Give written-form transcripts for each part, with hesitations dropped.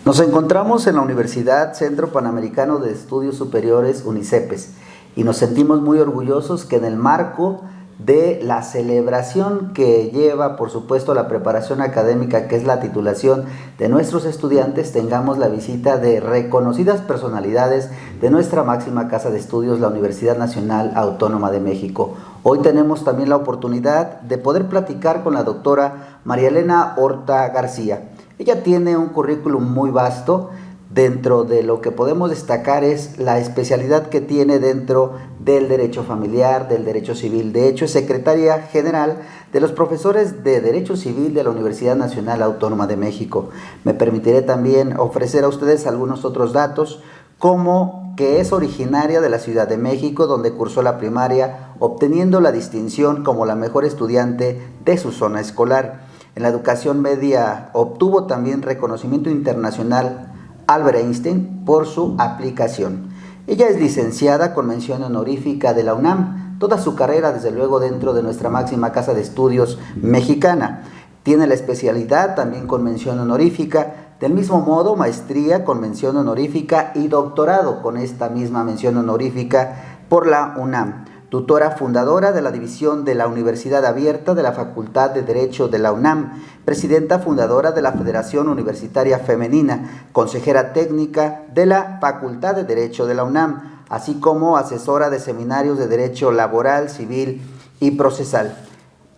Nos encontramos en la Universidad Centro Panamericano de Estudios Superiores, UNICEPES, y nos sentimos muy orgullosos que en el marco de la celebración que lleva, por supuesto, la preparación académica, que es la titulación de nuestros estudiantes, tengamos la visita de reconocidas personalidades de nuestra máxima casa de estudios, la Universidad Nacional Autónoma de México. Hoy tenemos también la oportunidad de poder platicar con la doctora María Elena Horta García. Ella tiene un currículum muy vasto. Dentro de lo que podemos destacar es la especialidad que tiene dentro del derecho familiar, del derecho civil. De hecho, es secretaria general de los profesores de Derecho Civil de la Universidad Nacional Autónoma de México. Me permitiré también ofrecer a ustedes algunos otros datos, como que es originaria de la Ciudad de México, donde cursó la primaria, obteniendo la distinción como la mejor estudiante de su zona escolar. En la educación media obtuvo también reconocimiento internacional Albert Einstein por su aplicación. Ella es licenciada con mención honorífica de la UNAM, toda su carrera desde luego dentro de nuestra máxima casa de estudios mexicana. Tiene la especialidad también con mención honorífica, del mismo modo maestría con mención honorífica y doctorado con esta misma mención honorífica por la UNAM. Tutora fundadora de la División de la Universidad Abierta de la Facultad de Derecho de la UNAM, presidenta fundadora de la Federación Universitaria Femenina, consejera técnica de la Facultad de Derecho de la UNAM, así como asesora de seminarios de Derecho Laboral, Civil y Procesal.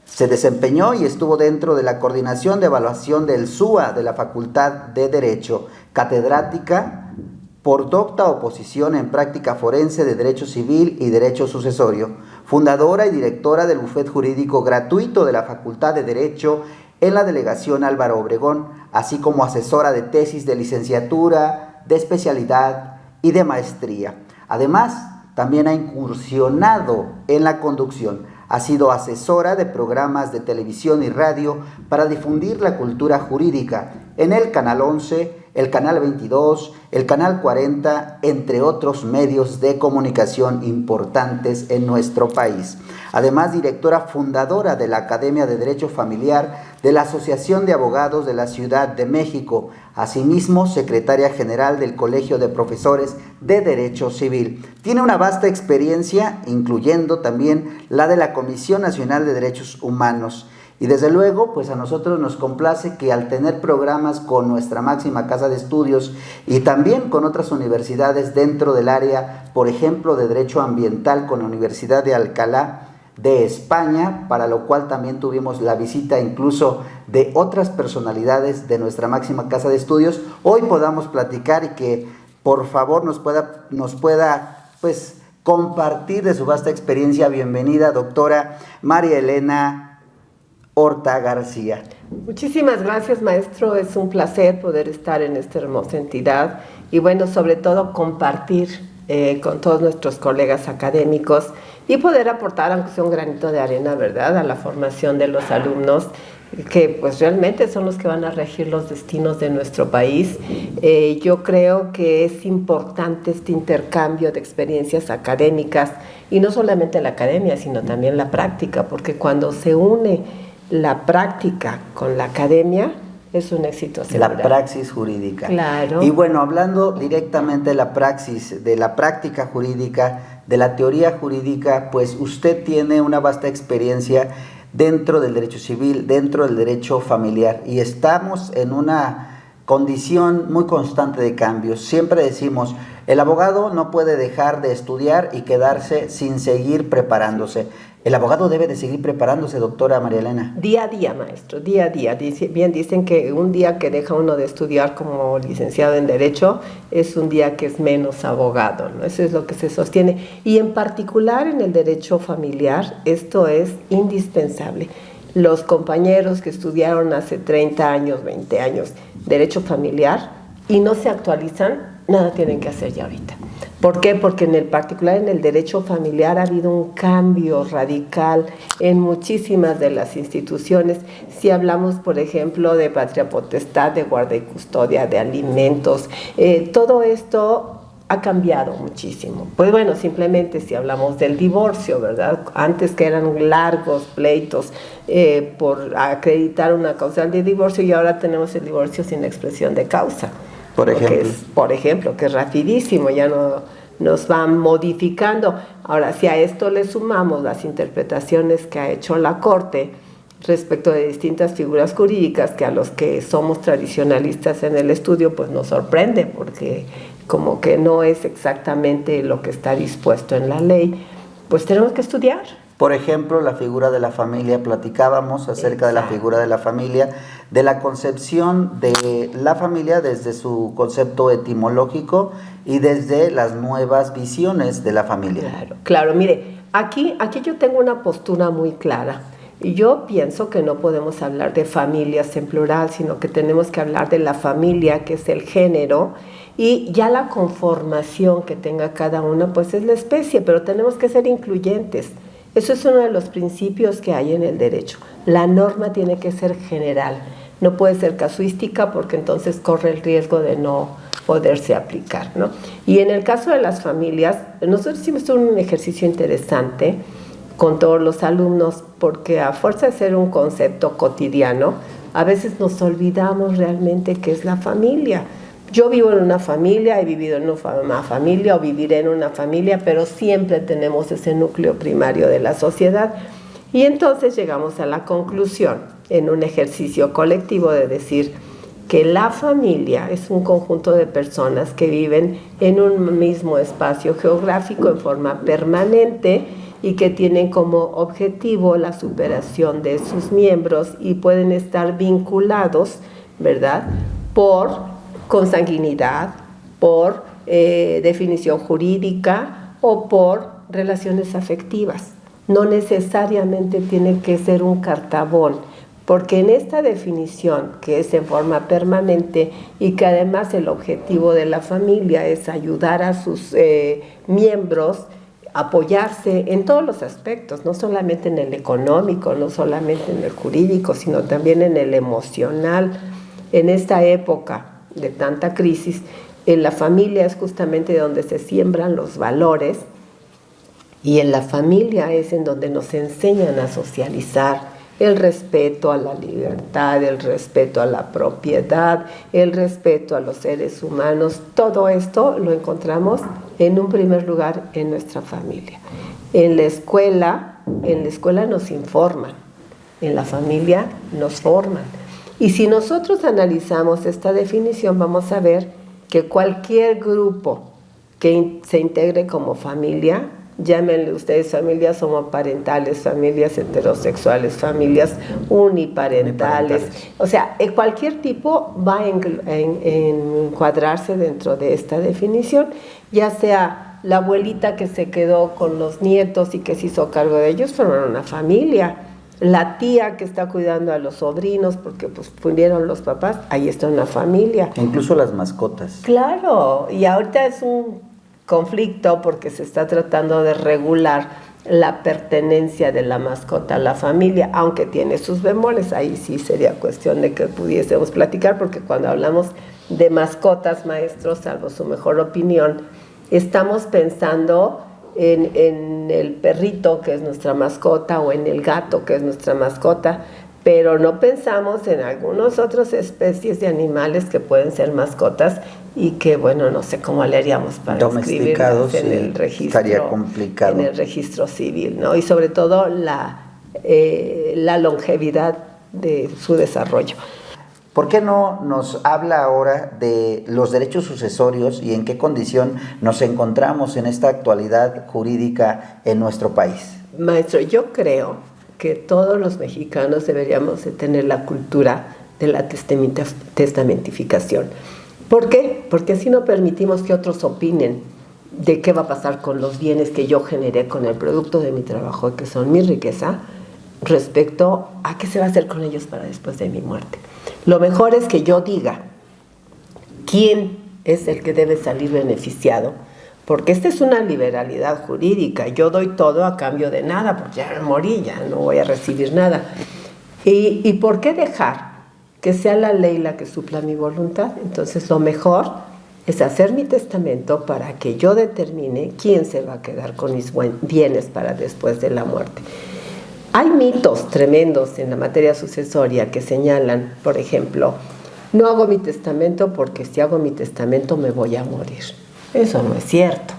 Se desempeñó y estuvo dentro de la coordinación de evaluación del SUA de la Facultad de Derecho, catedrática por docta oposición en práctica forense de Derecho Civil y Derecho Sucesorio, fundadora y directora del bufet jurídico gratuito de la Facultad de Derecho en la Delegación Álvaro Obregón, así como asesora de tesis de licenciatura, de especialidad y de maestría. Además, también ha incursionado en la conducción. Ha sido asesora de programas de televisión y radio para difundir la cultura jurídica en el Canal 11, el Canal 22, el Canal 40, entre otros medios de comunicación importantes en nuestro país. Además, directora fundadora de la Academia de Derecho Familiar de la Asociación de Abogados de la Ciudad de México. Asimismo, secretaria general del Colegio de Profesores de Derecho Civil. Tiene una vasta experiencia, incluyendo también la de la Comisión Nacional de Derechos Humanos. Y desde luego, pues a nosotros nos complace que al tener programas con nuestra máxima casa de estudios y también con otras universidades dentro del área, por ejemplo, de Derecho Ambiental con la Universidad de Alcalá de España, para lo cual también tuvimos la visita incluso de otras personalidades de nuestra máxima casa de estudios, hoy podamos platicar y que por favor nos pueda pues compartir de su vasta experiencia. Bienvenida, doctora María Elena Horta García. Muchísimas gracias, maestro. Es un placer poder estar en esta hermosa entidad y bueno, sobre todo compartir con todos nuestros colegas académicos y poder aportar, aunque sea un granito de arena, ¿verdad?, a la formación de los alumnos, que pues realmente son los que van a regir los destinos de nuestro país. Yo creo que es importante este intercambio de experiencias académicas, y no solamente la academia, sino también la práctica, porque cuando se une la práctica con la academia, es un éxito seguro. La praxis jurídica. Claro. Y bueno, hablando directamente de la praxis, de la práctica jurídica, de la teoría jurídica, pues usted tiene una vasta experiencia dentro del derecho civil, dentro del derecho familiar, y estamos en una condición muy constante de cambios. Siempre decimos, el abogado no puede dejar de estudiar y quedarse sin seguir preparándose. El abogado debe de seguir preparándose, doctora María Elena. Día a día, maestro, día a día. Bien dicen que un día que deja uno de estudiar como licenciado en Derecho es un día que es menos abogado, ¿no? Eso es lo que se sostiene. Y en particular en el derecho familiar, esto es indispensable. Los compañeros que estudiaron hace 30 años, 20 años, derecho familiar y no se actualizan, nada tienen que hacer ya ahorita. ¿Por qué? Porque en el particular en el derecho familiar ha habido un cambio radical en muchísimas de las instituciones. Si hablamos, por ejemplo, de patria potestad, de guarda y custodia, de alimentos, todo esto ha cambiado muchísimo. Pues bueno, simplemente si hablamos del divorcio, ¿verdad? Antes que eran largos pleitos por acreditar una causal de divorcio, y ahora tenemos el divorcio sin expresión de causa. Por ejemplo, que es rapidísimo, ya no nos van modificando. Ahora, si a esto le sumamos las interpretaciones que ha hecho la Corte respecto de distintas figuras jurídicas, que a los que somos tradicionalistas en el estudio, pues nos sorprende, porque como que no es exactamente lo que está dispuesto en la ley, pues tenemos que estudiar. Por ejemplo, la figura de la familia, platicábamos acerca de la figura de la familia, de la concepción de la familia desde su concepto etimológico y desde las nuevas visiones de la familia. Claro, mire, aquí yo tengo una postura muy clara. Yo pienso que no podemos hablar de familias en plural, sino que tenemos que hablar de la familia, que es el género, y ya la conformación que tenga cada una, pues es la especie, pero tenemos que ser incluyentes. Eso es uno de los principios que hay en el derecho. La norma tiene que ser general, no puede ser casuística porque entonces corre el riesgo de no poderse aplicar, ¿no? Y en el caso de las familias, nosotros hicimos un ejercicio interesante con todos los alumnos porque a fuerza de ser un concepto cotidiano, a veces nos olvidamos realmente qué es la familia. Yo vivo en una familia, he vivido en una familia o viviré en una familia, pero siempre tenemos ese núcleo primario de la sociedad. Y entonces llegamos a la conclusión, en un ejercicio colectivo, de decir que la familia es un conjunto de personas que viven en un mismo espacio geográfico en forma permanente y que tienen como objetivo la superación de sus miembros y pueden estar vinculados, ¿verdad?, por consanguinidad, por definición jurídica o por relaciones afectivas. No necesariamente tiene que ser un cartabón, porque en esta definición, que es en forma permanente y que además el objetivo de la familia es ayudar a sus miembros, apoyarse en todos los aspectos, no solamente en el económico, no solamente en el jurídico, sino también en el emocional. En esta época de tanta crisis, en la familia es justamente donde se siembran los valores y en la familia es en donde nos enseñan a socializar el respeto a la libertad, el respeto a la propiedad, el respeto a los seres humanos. Todo esto lo encontramos en un primer lugar en nuestra familia. En la escuela nos informan, en la familia nos forman. Y si nosotros analizamos esta definición, vamos a ver que cualquier grupo que se integre como familia, llámenle ustedes familias homoparentales, familias heterosexuales, familias uniparentales, o sea, cualquier tipo va a encuadrarse dentro de esta definición, ya sea la abuelita que se quedó con los nietos y que se hizo cargo de ellos, formaron una familia. La tía que está cuidando a los sobrinos porque pues murieron los papás, ahí está una familia. Incluso las mascotas. Claro, y ahorita es un conflicto porque se está tratando de regular la pertenencia de la mascota a la familia, aunque tiene sus bemoles. Ahí sí sería cuestión de que pudiésemos platicar, porque cuando hablamos de mascotas, maestros, salvo su mejor opinión, estamos pensando en el perrito que es nuestra mascota o en el gato que es nuestra mascota, pero no pensamos en algunas otras especies de animales que pueden ser mascotas y que, bueno, no sé cómo le haríamos para inscribirlas en el registro, estaría complicado. En el registro civil, ¿no? Y sobre todo la longevidad de su desarrollo. ¿Por qué no nos habla ahora de los derechos sucesorios y en qué condición nos encontramos en esta actualidad jurídica en nuestro país? Maestro, yo creo que todos los mexicanos deberíamos de tener la cultura de la testamentificación. ¿Por qué? Porque así no permitimos que otros opinen de qué va a pasar con los bienes que yo generé con el producto de mi trabajo, que son mi riqueza, respecto a qué se va a hacer con ellos para después de mi muerte. Lo mejor es que yo diga quién es el que debe salir beneficiado, porque esta es una liberalidad jurídica. Yo doy todo a cambio de nada, porque ya me morí, ya no voy a recibir nada. ¿Y por qué dejar que sea la ley la que supla mi voluntad? Entonces lo mejor es hacer mi testamento para que yo determine quién se va a quedar con mis bienes para después de la muerte. Hay mitos tremendos en la materia sucesoria que señalan, por ejemplo, no hago mi testamento porque si hago mi testamento me voy a morir. Eso no es cierto,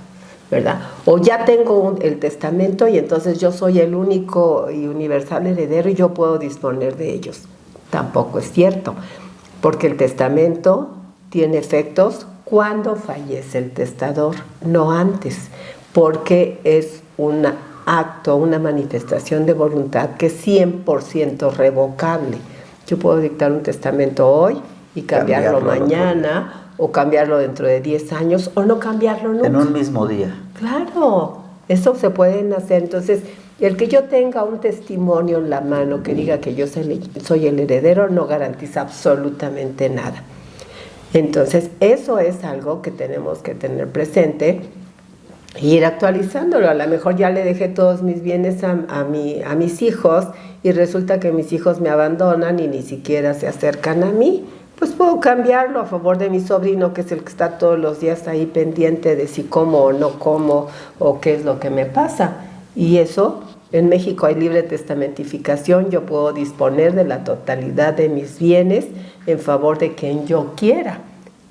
¿verdad? O ya tengo el testamento y entonces yo soy el único y universal heredero y yo puedo disponer de ellos. Tampoco es cierto, porque el testamento tiene efectos cuando fallece el testador, no antes, porque es un acto, una manifestación de voluntad que es 100% revocable. Yo puedo dictar un testamento hoy y cambiarlo mañana, o cambiarlo dentro de 10 años, o no cambiarlo nunca. En un mismo día. Claro, eso se pueden hacer. Entonces, el que yo tenga un testimonio en la mano que diga que yo soy el heredero no garantiza absolutamente nada. Entonces, eso es algo que tenemos que tener presente e ir actualizándolo. A lo mejor ya le dejé todos mis bienes a mis hijos y resulta que mis hijos me abandonan y ni siquiera se acercan a mí. Pues puedo cambiarlo a favor de mi sobrino, que es el que está todos los días ahí pendiente de si como o no como o qué es lo que me pasa. Y eso, en México hay libre testamentificación, yo puedo disponer de la totalidad de mis bienes en favor de quien yo quiera.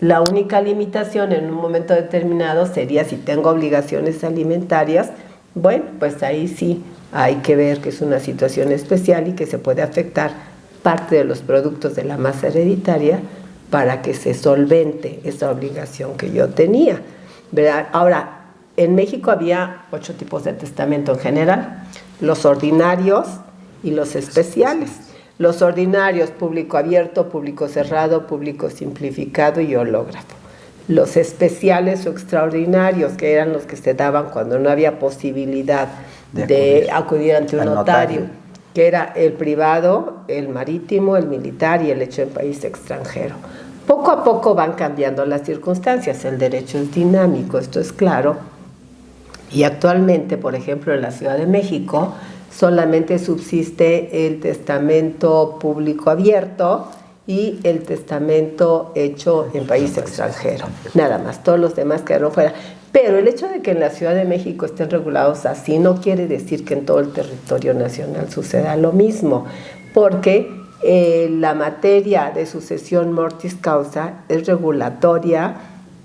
La única limitación en un momento determinado sería si tengo obligaciones alimentarias. Bueno, pues ahí sí hay que ver que es una situación especial y que se puede afectar parte de los productos de la masa hereditaria para que se solvente esa obligación que yo tenía, ¿verdad? Ahora, en México había 8 tipos de testamento en general, los ordinarios y los especiales. Los ordinarios, público abierto, público cerrado, público simplificado y hológrafo. Los especiales o extraordinarios, que eran los que se daban cuando no había posibilidad de acudir ante un notario, que era el privado, el marítimo, el militar y el hecho en país extranjero. Poco a poco van cambiando las circunstancias, el derecho es dinámico, esto es claro, y actualmente, por ejemplo, en la Ciudad de México, solamente subsiste el testamento público abierto y el testamento hecho en país extranjero, nada más, todos los demás quedaron fuera. Pero el hecho de que en la Ciudad de México estén regulados así no quiere decir que en todo el territorio nacional suceda lo mismo, porque la materia de sucesión mortis causa es regulatoria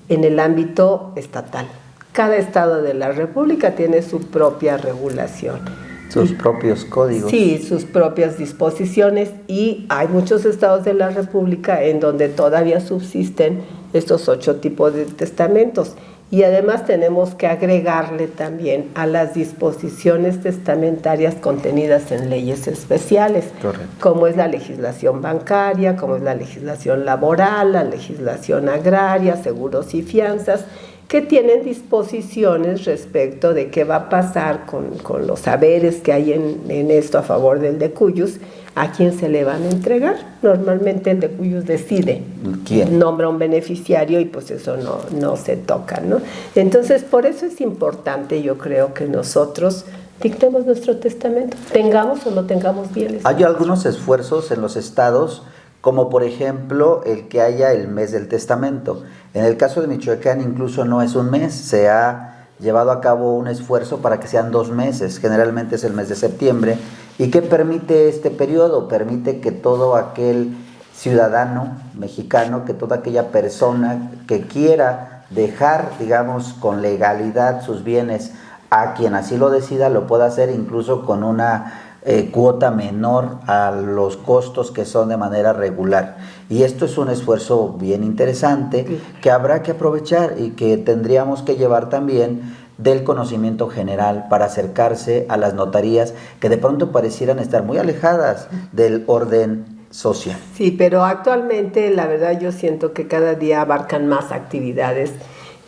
en el ámbito estatal. Cada estado de la República tiene su propia regulación. Sus propios códigos. Sí, sus propias disposiciones, y hay muchos estados de la República en donde todavía subsisten estos 8 tipos de testamentos. Y además tenemos que agregarle también a las disposiciones testamentarias contenidas en leyes especiales, correcto, como es la legislación bancaria, como es la legislación laboral, la legislación agraria, seguros y fianzas, que tienen disposiciones respecto de qué va a pasar con los saberes que hay en esto a favor del decuyus, a quién se le van a entregar. Normalmente el decuyus decide, ¿quién? Nombra un beneficiario y pues eso no se toca, ¿no? Entonces, por eso es importante, yo creo, que nosotros dictemos nuestro testamento, tengamos o no tengamos bienes. Hay algunos esfuerzos en los estados, como por ejemplo el que haya el mes del testamento. En el caso de Michoacán incluso no es un mes, se ha llevado a cabo un esfuerzo para que sean 2 meses, generalmente es el mes de septiembre. ¿Y qué permite este periodo? Permite que todo aquel ciudadano mexicano, que toda aquella persona que quiera dejar, digamos, con legalidad sus bienes a quien así lo decida, lo pueda hacer incluso con una cuota menor a los costos que son de manera regular. Y esto es un esfuerzo bien interesante que habrá que aprovechar y que tendríamos que llevar también del conocimiento general para acercarse a las notarías que de pronto parecieran estar muy alejadas del orden social. Sí, pero actualmente la verdad yo siento que cada día abarcan más actividades.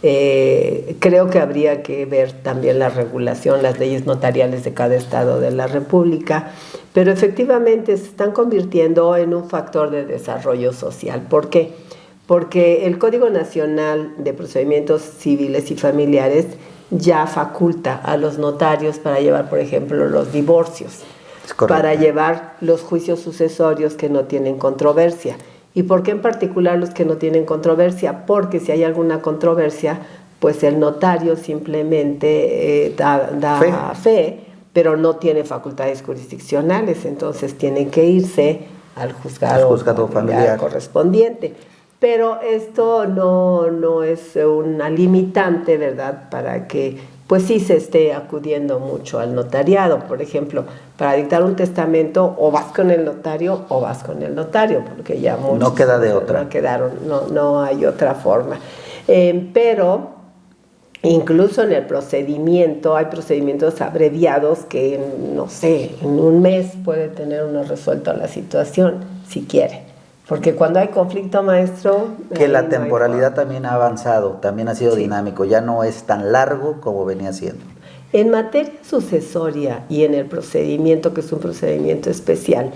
Creo que habría que ver también la regulación, las leyes notariales de cada estado de la República, pero efectivamente se están convirtiendo en un factor de desarrollo social. ¿Por qué? Porque el Código Nacional de Procedimientos Civiles y Familiares ya faculta a los notarios para llevar, por ejemplo, los divorcios, para llevar los juicios sucesorios que no tienen controversia. ¿Y por qué en particular los que no tienen controversia? Porque si hay alguna controversia, pues el notario simplemente da fe, pero no tiene facultades jurisdiccionales, entonces tienen que irse al juzgado familiar correspondiente. Pero esto no es una limitante, ¿verdad?, para que pues sí se esté acudiendo mucho al notariado. Por ejemplo, para dictar un testamento o vas con el notario o vas con el notario, porque ya muchos no queda de otra. No hay otra forma. Pero incluso en el procedimiento, hay procedimientos abreviados que, no sé, en un mes puede tener uno resuelto la situación, si quiere. Porque cuando hay conflicto, maestro... Que la temporalidad también ha avanzado, también ha sido dinámico, ya no es tan largo como venía siendo. En materia sucesoria y en el procedimiento, que es un procedimiento especial,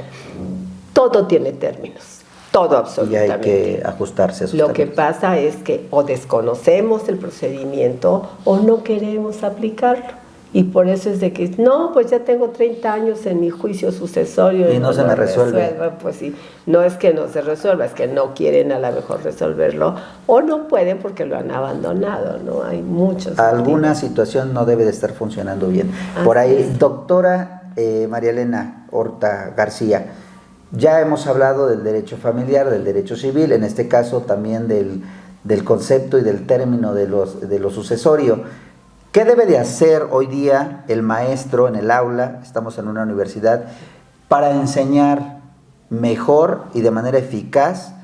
todo tiene términos, todo absolutamente. Y hay que ajustarse a esos Lo términos. que pasa es que o desconocemos el procedimiento o no queremos aplicarlo. Y por eso es de que, no, pues ya tengo 30 años en mi juicio sucesorio. Y no se me resuelve. Pues sí, no es que no se resuelva, es que no quieren a lo mejor resolverlo o no pueden porque lo han abandonado, ¿no? Hay muchos Alguna motivos. situación no debe de estar funcionando bien. Por ahí, doctora María Elena Horta García, ya hemos hablado del derecho familiar, del derecho civil, en este caso también del concepto y del término de lo sucesorio. ¿Qué debe de hacer hoy día el maestro en el aula, estamos en una universidad, para enseñar mejor y de manera eficaz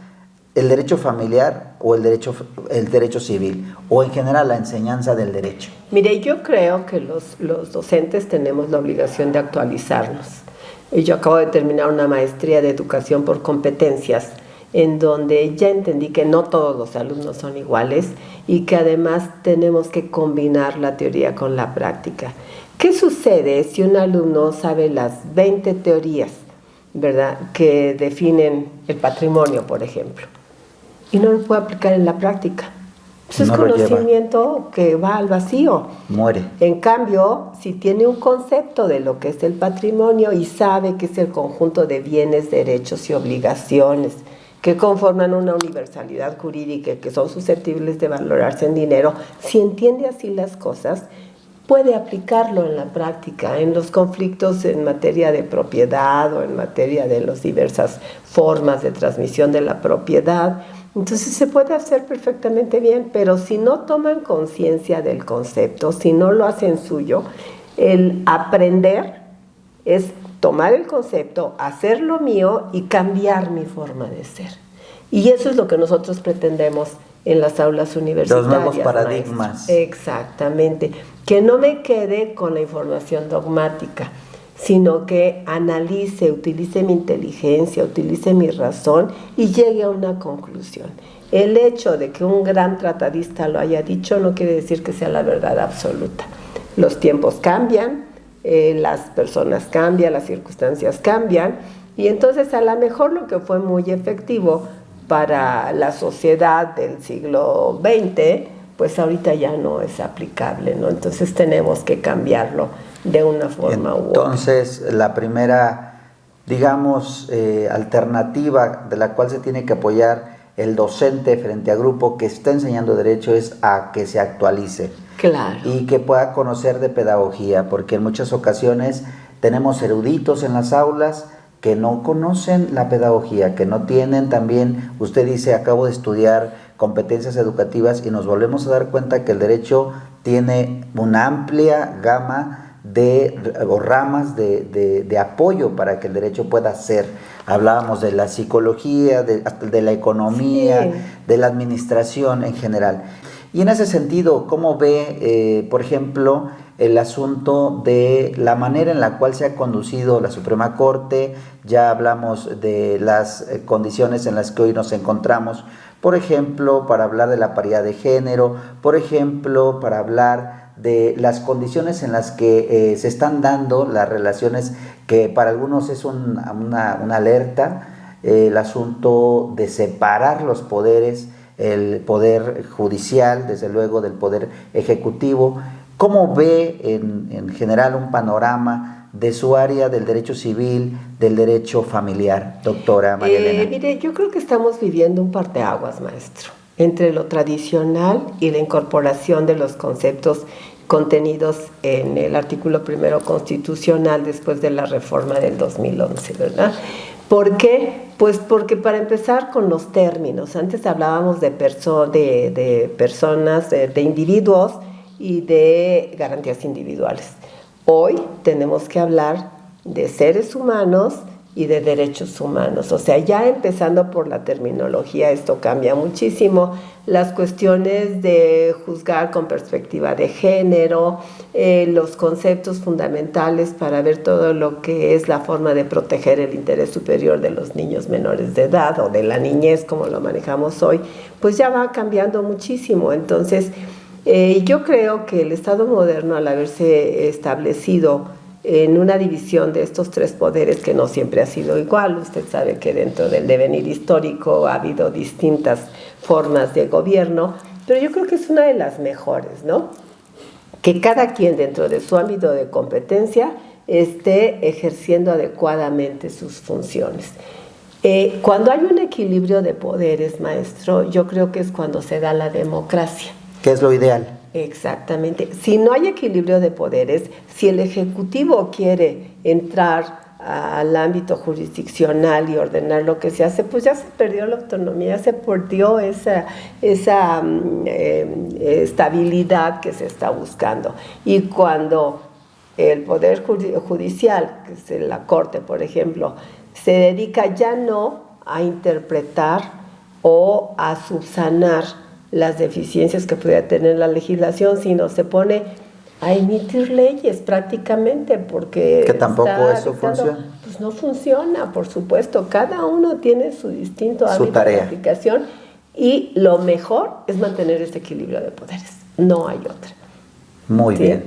el derecho familiar o el derecho civil, o en general la enseñanza del derecho? Mire, yo creo que los docentes tenemos la obligación de actualizarnos. Yo acabo de terminar una maestría de educación por competencias, en donde ya entendí que no todos los alumnos son iguales y que además tenemos que combinar la teoría con la práctica. ¿Qué sucede si un alumno sabe las 20 teorías, ¿verdad?, que definen el patrimonio, por ejemplo, y no lo puede aplicar en la práctica? Eso es conocimiento que va al vacío. Muere. En cambio, si tiene un concepto de lo que es el patrimonio y sabe que es el conjunto de bienes, derechos y obligaciones que conforman una universalidad jurídica, que son susceptibles de valorarse en dinero, si entiende así las cosas, puede aplicarlo en la práctica, en los conflictos en materia de propiedad o en materia de las diversas formas de transmisión de la propiedad. Entonces se puede hacer perfectamente bien, pero si no toman conciencia del concepto, si no lo hacen suyo, el aprender es tomar el concepto, hacerlo mío y cambiar mi forma de ser. Y eso es lo que nosotros pretendemos en las aulas universitarias. Los nuevos paradigmas. Maestro. Exactamente. Que no me quede con la información dogmática, sino que analice, utilice mi inteligencia, utilice mi razón y llegue a una conclusión. El hecho de que un gran tratadista lo haya dicho no quiere decir que sea la verdad absoluta. Los tiempos cambian, las personas cambian, las circunstancias cambian, y entonces a lo mejor lo que fue muy efectivo para la sociedad del siglo XX, pues ahorita ya no es aplicable, ¿no? Entonces tenemos que cambiarlo de una forma u otra. Entonces, la primera, digamos, alternativa de la cual se tiene que apoyar el docente frente a grupo que está enseñando derecho es a que se actualice. Claro. Y que pueda conocer de pedagogía, porque en muchas ocasiones tenemos eruditos en las aulas que no conocen la pedagogía, que no tienen también, usted dice, acabo de estudiar competencias educativas, y nos volvemos a dar cuenta que el derecho tiene una amplia gama o ramas de apoyo para que el derecho pueda ser. Hablábamos de la psicología, de la economía, sí, de la administración en general. Y en ese sentido, ¿cómo ve, por ejemplo, el asunto de la manera en la cual se ha conducido la Suprema Corte? Ya hablamos de las condiciones en las que hoy nos encontramos, por ejemplo, para hablar de la paridad de género, por ejemplo, para hablar de las condiciones en las que se están dando las relaciones, que para algunos es una alerta, el asunto de separar los poderes, el poder judicial, desde luego, del poder ejecutivo. ¿Cómo ve en general un panorama de su área del derecho civil, del derecho familiar, doctora María Elena? Mire, yo creo que estamos viviendo un parteaguas, maestro, entre lo tradicional y la incorporación de los conceptos contenidos en el artículo 1 constitucional después de la reforma del 2011, ¿verdad? ¿Por qué? Pues porque para empezar con los términos, antes hablábamos de personas, de individuos y de garantías individuales. Hoy tenemos que hablar de seres humanos y de derechos humanos. O sea, ya empezando por la terminología, esto cambia muchísimo. Las cuestiones de juzgar con perspectiva de género, los conceptos fundamentales para ver todo lo que es la forma de proteger el interés superior de los niños menores de edad o de la niñez, como lo manejamos hoy, pues ya va cambiando muchísimo. Entonces, yo creo que el Estado moderno, al haberse establecido en una división de estos tres poderes que no siempre ha sido igual. Usted sabe que dentro del devenir histórico ha habido distintas formas de gobierno, pero yo creo que es una de las mejores, ¿no? Que cada quien dentro de su ámbito de competencia esté ejerciendo adecuadamente sus funciones. Cuando hay un equilibrio de poderes, maestro, yo creo que es cuando se da la democracia. ¿Qué es lo ideal? Exactamente. Si no hay equilibrio de poderes, si el Ejecutivo quiere entrar al ámbito jurisdiccional y ordenar lo que se hace, pues ya se perdió la autonomía, ya se perdió esa estabilidad que se está buscando. Y cuando el Poder Judicial, que es la Corte, por ejemplo, se dedica ya no a interpretar o a subsanar las deficiencias que pudiera tener la legislación, sino se pone a emitir leyes prácticamente, porque que tampoco eso funciona. Pues no funciona, por supuesto, cada uno tiene su distinto ámbito de aplicación y lo mejor es mantener este equilibrio de poderes, no hay otra. Muy bien.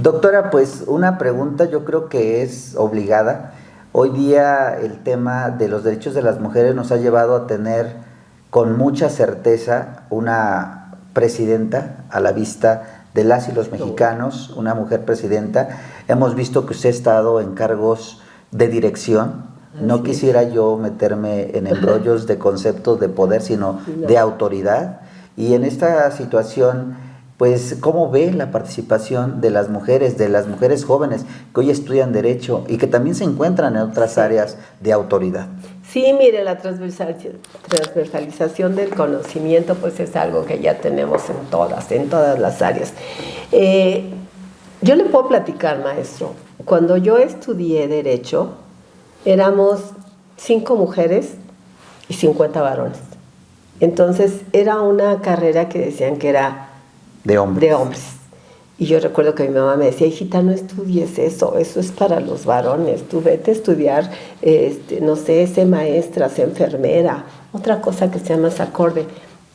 Doctora, pues una pregunta yo creo que es obligada. Hoy día el tema de los derechos de las mujeres nos ha llevado a tener con mucha certeza una presidenta a la vista de las y los mexicanos, una mujer presidenta. Hemos visto que usted ha estado en cargos de dirección. No quisiera yo meterme en embrollos de conceptos de poder, sino de autoridad. Y en esta situación, pues, ¿cómo ve la participación de las mujeres jóvenes que hoy estudian Derecho y que también se encuentran en otras áreas de autoridad? Sí, mire, la transversalización del conocimiento pues es algo que ya tenemos en todas las áreas. Yo le puedo platicar, maestro, cuando yo estudié Derecho, éramos 5 mujeres y 50 varones. Entonces, era una carrera que decían que era de hombres. Y yo recuerdo que mi mamá me decía, hijita, no estudies eso es para los varones, tú vete a estudiar, no sé, sé maestra, sé enfermera, otra cosa que se llama acorde.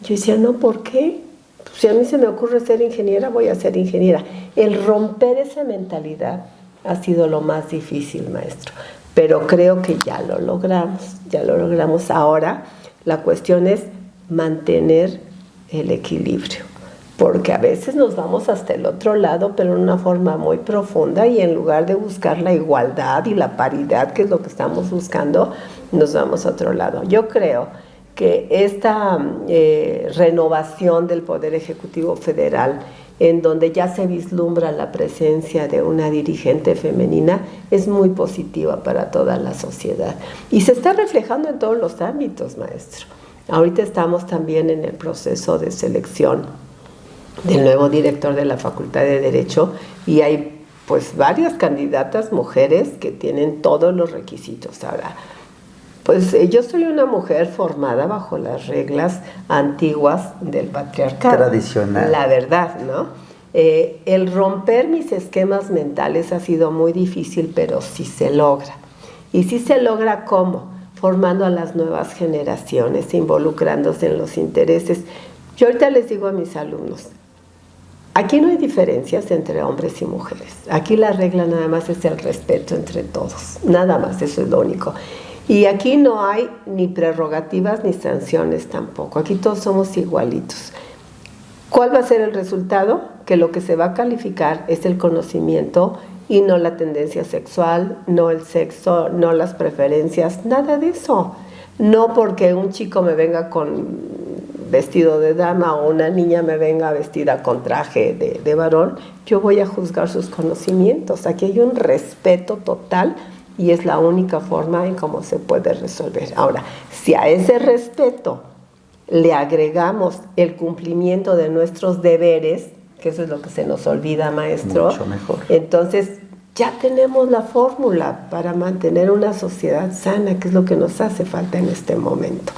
Yo decía, no, ¿por qué? Pues si a mí se me ocurre ser ingeniera, voy a ser ingeniera. El romper esa mentalidad ha sido lo más difícil, maestro, pero creo que ya lo logramos. Ahora la cuestión es mantener el equilibrio, porque a veces nos vamos hasta el otro lado, pero en una forma muy profunda, y en lugar de buscar la igualdad y la paridad, que es lo que estamos buscando, nos vamos a otro lado. Yo creo que esta renovación del Poder Ejecutivo Federal, en donde ya se vislumbra la presencia de una dirigente femenina, es muy positiva para toda la sociedad. Y se está reflejando en todos los ámbitos, maestro. Ahorita estamos también en el proceso de selección del nuevo director de la Facultad de Derecho, y hay pues varias candidatas mujeres que tienen todos los requisitos. Ahora, pues yo soy una mujer formada bajo las reglas antiguas del patriarcado. Tradicional. La verdad, ¿no? El romper mis esquemas mentales ha sido muy difícil, pero sí se logra. ¿Y sí se logra cómo? Formando a las nuevas generaciones, involucrándose en los intereses. Yo ahorita les digo a mis alumnos, aquí no hay diferencias entre hombres y mujeres. Aquí la regla nada más es el respeto entre todos. Nada más, eso es lo único. Y aquí no hay ni prerrogativas ni sanciones tampoco. Aquí todos somos igualitos. ¿Cuál va a ser el resultado? Que lo que se va a calificar es el conocimiento y no la tendencia sexual, no el sexo, no las preferencias, nada de eso. No porque un chico me venga con vestido de dama o una niña me venga vestida con traje de varón, yo voy a juzgar sus conocimientos. Aquí hay un respeto total y es la única forma en cómo se puede resolver. Ahora, si a ese respeto le agregamos el cumplimiento de nuestros deberes, que eso es lo que se nos olvida, maestro, mucho mejor. Entonces ya tenemos la fórmula para mantener una sociedad sana, que es lo que nos hace falta en este momento.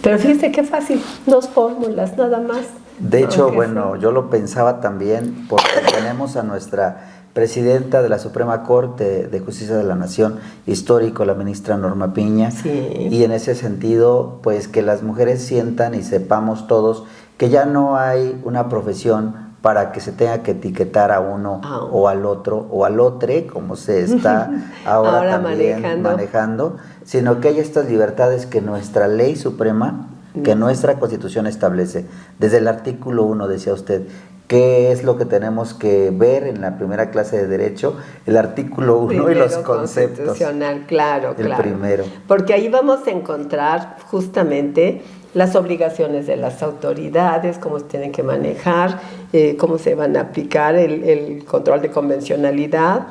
Pero fíjense qué fácil, 2 fórmulas, nada más. De hecho, bueno, yo lo pensaba también porque tenemos a nuestra presidenta de la Suprema Corte de Justicia de la Nación, histórico, la ministra Norma Piña, sí. Y en ese sentido, pues que las mujeres sientan y sepamos todos que ya no hay una profesión para que se tenga que etiquetar a uno o al otro o al otro, como se está ahora también manejando, sino que hay estas libertades que nuestra ley suprema, que nuestra Constitución establece. Desde el artículo 1, decía usted, ¿qué es lo que tenemos que ver en la primera clase de Derecho? El artículo 1 y los conceptos. Constitucional, claro. El primero. Porque ahí vamos a encontrar justamente las obligaciones de las autoridades, cómo se tienen que manejar, cómo se van a aplicar el control de convencionalidad,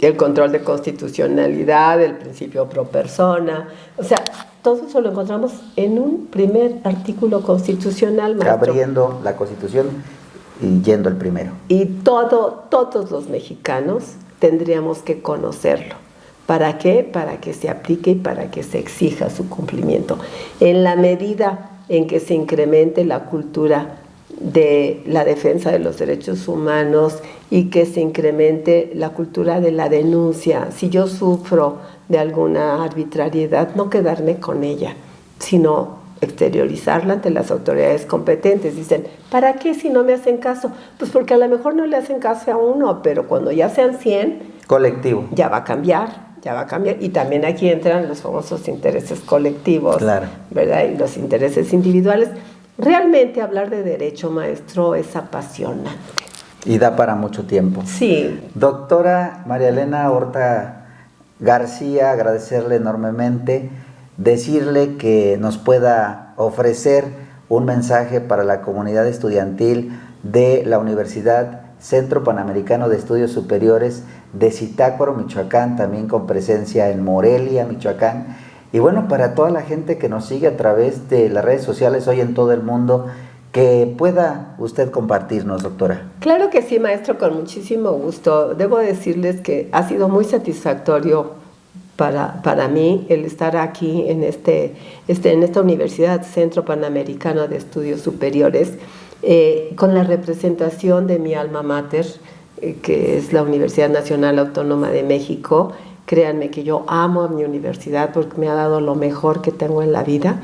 el control de constitucionalidad, el principio pro persona. O sea, todo eso lo encontramos en un primer artículo constitucional, maestro. Abriendo la Constitución y yendo el primero. Y todos los mexicanos tendríamos que conocerlo. ¿Para qué? Para que se aplique y para que se exija su cumplimiento. En la medida en que se incremente la cultura de la defensa de los derechos humanos y que se incremente la cultura de la denuncia, si yo sufro de alguna arbitrariedad, no quedarme con ella, sino exteriorizarla ante las autoridades competentes. Dicen, ¿para qué si no me hacen caso? Pues porque a lo mejor no le hacen caso a uno, pero cuando ya sean 100, colectivo, ya va a cambiar. Y también aquí entran los famosos intereses colectivos, claro, ¿verdad? Y los intereses individuales. Realmente hablar de derecho, maestro, es apasionante. Y da para mucho tiempo. Sí. Doctora María Elena Horta García, agradecerle enormemente, decirle que nos pueda ofrecer un mensaje para la comunidad estudiantil de la Universidad Centro Panamericano de Estudios Superiores de Zitácuaro, Michoacán, también con presencia en Morelia, Michoacán. Y bueno, para toda la gente que nos sigue a través de las redes sociales hoy en todo el mundo, que pueda usted compartirnos, doctora. Claro que sí, maestro, con muchísimo gusto. Debo decirles que ha sido muy satisfactorio para mí el estar aquí en esta Universidad Centro Panamericano de Estudios Superiores, con la representación de mi alma mater, que es la Universidad Nacional Autónoma de México. Créanme que yo amo a mi universidad porque me ha dado lo mejor que tengo en la vida,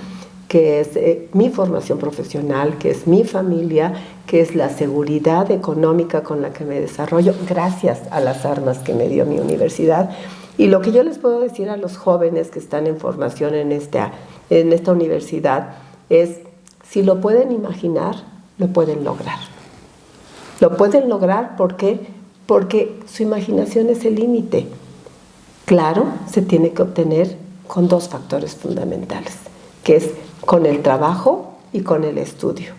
que es mi formación profesional, que es mi familia, que es la seguridad económica con la que me desarrollo, gracias a las armas que me dio mi universidad. Y lo que yo les puedo decir a los jóvenes que están en formación en esta universidad es, si lo pueden imaginar, lo pueden lograr. Lo pueden lograr, ¿por qué? Porque su imaginación es el límite. Claro, se tiene que obtener con 2 factores fundamentales, que es con el trabajo y con el estudio.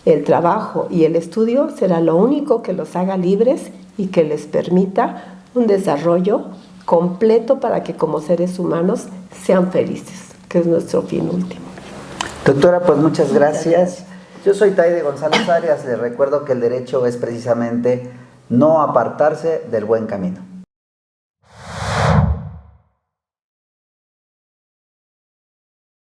El trabajo y el estudio será lo único que los haga libres y que les permita un desarrollo completo para que como seres humanos sean felices, que es nuestro fin último. Doctora, pues muchas gracias. Yo soy Taide González Arias. Les recuerdo que el derecho es precisamente no apartarse del buen camino.